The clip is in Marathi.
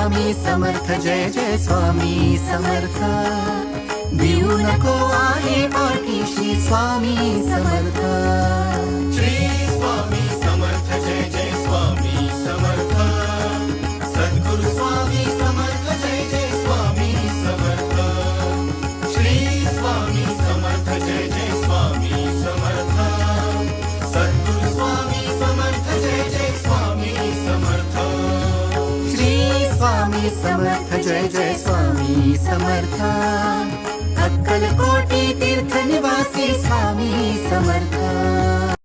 स्वामी समर्थ जय जय स्वामी समर्थ देऊ नको आहे पाठीशी स्वामी समर्थ श्री स्वामी समर्थ जय जय स्वामी समर्थ सद्गुरु स्वामी समर्थ जय जय स्वामी समर्थ श्री स्वामी समर्थ जय जय स्वामी समर्थ सद्गुरु स्वामी समर्थ जय जय स्वामी समर्थ श्री स्वामी समर्थ जय जय स्वामी समर्थ अक्कलकोटी तीर्थ निवासी स्वामी समर्थ